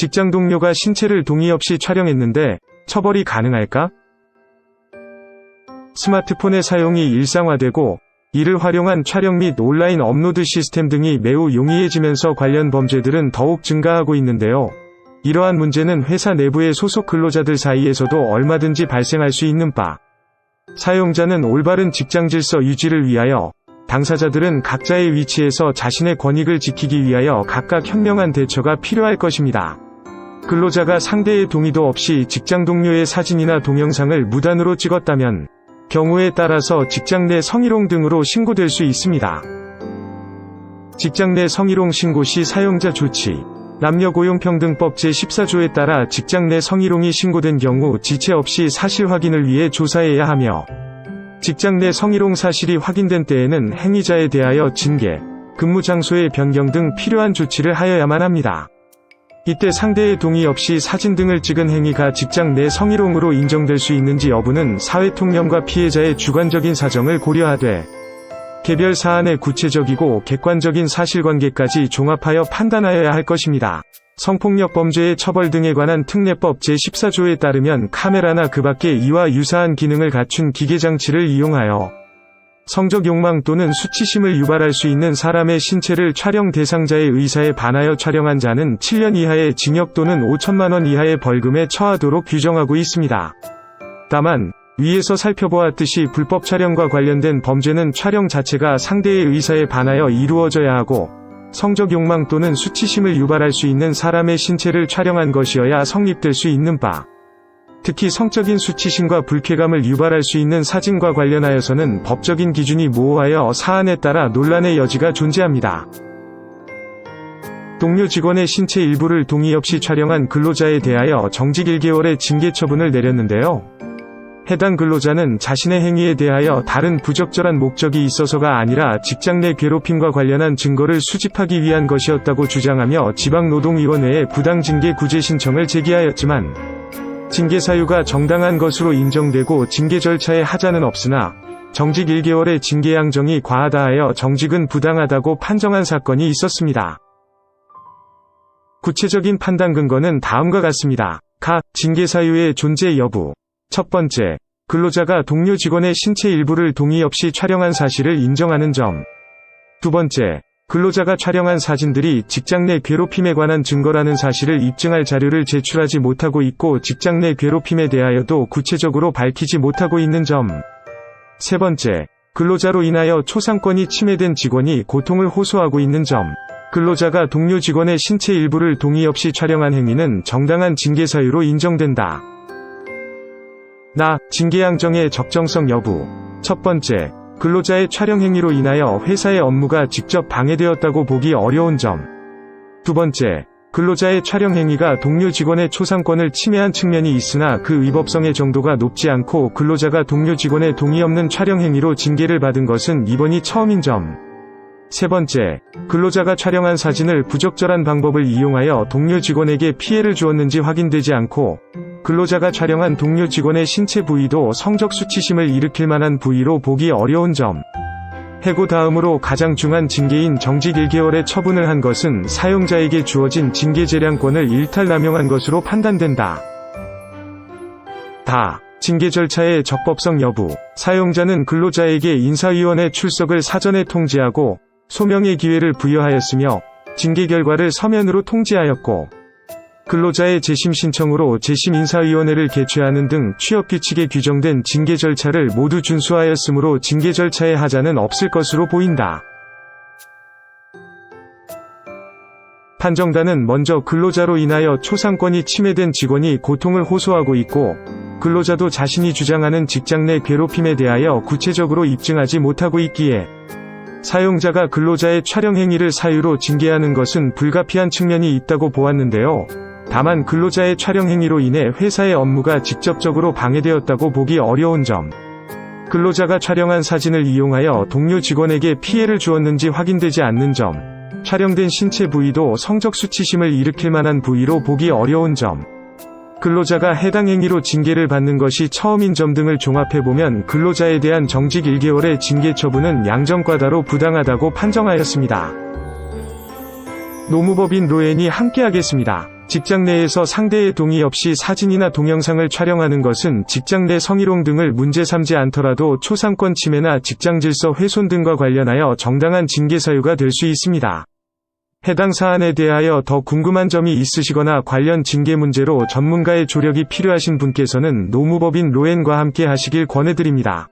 직장 동료가 신체를 동의 없이 촬영했는데 처벌이 가능할까? 스마트폰의 사용이 일상화되고 이를 활용한 촬영 및 온라인 업로드 시스템 등이 매우 용이해지면서 관련 범죄들은 더욱 증가하고 있는데요. 이러한 문제는 회사 내부의 소속 근로자들 사이에서도 얼마든지 발생할 수 있는 바, 사용자는 올바른 직장 질서 유지를 위하여, 당사자들은 각자의 위치에서 자신의 권익을 지키기 위하여 각각 현명한 대처가 필요할 것입니다. 근로자가 상대의 동의도 없이 직장 동료의 사진이나 동영상을 무단으로 찍었다면 경우에 따라서 직장 내 성희롱 등으로 신고될 수 있습니다. 직장 내 성희롱 신고 시 사용자 조치. 남녀고용평등법 제14조에 따라 직장 내 성희롱이 신고된 경우 지체 없이 사실 확인을 위해 조사해야 하며, 직장 내 성희롱 사실이 확인된 때에는 행위자에 대하여 징계, 근무 장소의 변경 등 필요한 조치를 하여야만 합니다. 이때 상대의 동의 없이 사진 등을 찍은 행위가 직장 내 성희롱으로 인정될 수 있는지 여부는 사회통념과 피해자의 주관적인 사정을 고려하되 개별 사안의 구체적이고 객관적인 사실관계까지 종합하여 판단하여야 할 것입니다. 성폭력 범죄의 처벌 등에 관한 특례법 제14조에 따르면 카메라나 그 밖에 이와 유사한 기능을 갖춘 기계장치를 이용하여 성적 욕망 또는 수치심을 유발할 수 있는 사람의 신체를 촬영 대상자의 의사에 반하여 촬영한 자는 7년 이하의 징역 또는 5천만 원 이하의 벌금에 처하도록 규정하고 있습니다. 다만 위에서 살펴보았듯이 불법 촬영과 관련된 범죄는 촬영 자체가 상대의 의사에 반하여 이루어져야 하고, 성적 욕망 또는 수치심을 유발할 수 있는 사람의 신체를 촬영한 것이어야 성립될 수 있는 바, 특히 성적인 수치심과 불쾌감을 유발할 수 있는 사진과 관련하여서는 법적인 기준이 모호하여 사안에 따라 논란의 여지가 존재합니다. 동료 직원의 신체 일부를 동의 없이 촬영한 근로자에 대하여 정직 1개월의 징계 처분을 내렸는데요. 해당 근로자는 자신의 행위에 대하여 다른 부적절한 목적이 있어서가 아니라 직장 내 괴롭힘과 관련한 증거를 수집하기 위한 것이었다고 주장하며 지방노동위원회에 부당징계 구제 신청을 제기하였지만, 징계 사유가 정당한 것으로 인정되고 징계 절차에 하자는 없으나 정직 1개월의 징계 양정이 과하다 하여 정직은 부당하다고 판정한 사건이 있었습니다. 구체적인 판단 근거는 다음과 같습니다. 징계 사유의 존재 여부. 첫 번째, 근로자가 동료 직원의 신체 일부를 동의 없이 촬영한 사실을 인정하는 점. 두 번째, 근로자가 촬영한 사진들이 직장 내 괴롭힘에 관한 증거라는 사실을 입증할 자료를 제출하지 못하고 있고 직장 내 괴롭힘에 대하여도 구체적으로 밝히지 못하고 있는 점. 세 번째, 근로자로 인하여 초상권이 침해된 직원이 고통을 호소하고 있는 점. 근로자가 동료 직원의 신체 일부를 동의 없이 촬영한 행위는 정당한 징계 사유로 인정된다. 징계 양정의 적정성 여부. 첫 번째, 근로자의 촬영 행위로 인하여 회사의 업무가 직접 방해되었다고 보기 어려운 점. 두 번째, 근로자의 촬영 행위가 동료 직원의 초상권을 침해한 측면이 있으나 그 위법성의 정도가 높지 않고 근로자가 동료 직원의 동의 없는 촬영 행위로 징계를 받은 것은 이번이 처음인 점. 세 번째, 근로자가 촬영한 사진을 부적절한 방법을 이용하여 동료 직원에게 피해를 주었는지 확인되지 않고 근로자가 촬영한 동료 직원의 신체 부위도 성적 수치심을 일으킬 만한 부위로 보기 어려운 점. 해고 다음으로 가장 중한 징계인 정직 1개월의 처분을 한 것은 사용자에게 주어진 징계 재량권을 일탈남용한 것으로 판단된다. 징계 절차의 적법성 여부. 사용자는 근로자에게 인사위원회 출석을 사전에 통지하고 소명의 기회를 부여하였으며 징계 결과를 서면으로 통지하였고, 근로자의 재심 신청으로 재심인사위원회를 개최하는 등 취업규칙에 규정된 징계 절차를 모두 준수하였으므로 징계 절차에 하자는 없을 것으로 보인다. 판정단은 먼저 근로자로 인하여 초상권이 침해된 직원이 고통을 호소하고 있고, 근로자도 자신이 주장하는 직장 내 괴롭힘에 대하여 구체적으로 입증하지 못하고 있기에 사용자가 근로자의 촬영 행위를 사유로 징계하는 것은 불가피한 측면이 있다고 보았는데요. 다만 근로자의 촬영 행위로 인해 회사의 업무가 직접적으로 방해되었다고 보기 어려운 점. 근로자가 촬영한 사진을 이용하여 동료 직원에게 피해를 주었는지 확인되지 않는 점. 촬영된 신체 부위도 성적 수치심을 일으킬 만한 부위로 보기 어려운 점. 근로자가 해당 행위로 징계를 받는 것이 처음인 점 등을 종합해보면 근로자에 대한 정직 1개월의 징계 처분은 양정과다로 부당하다고 판정하였습니다. 노무법인 로엔이 함께하겠습니다. 직장 내에서 상대의 동의 없이 사진이나 동영상을 촬영하는 것은 직장 내 성희롱 등을 문제 삼지 않더라도 초상권 침해나 직장 질서 훼손 등과 관련하여 정당한 징계 사유가 될 수 있습니다. 해당 사안에 대하여 더 궁금한 점이 있으시거나 관련 징계 문제로 전문가의 조력이 필요하신 분께서는 노무법인 로엔과 함께 하시길 권해드립니다.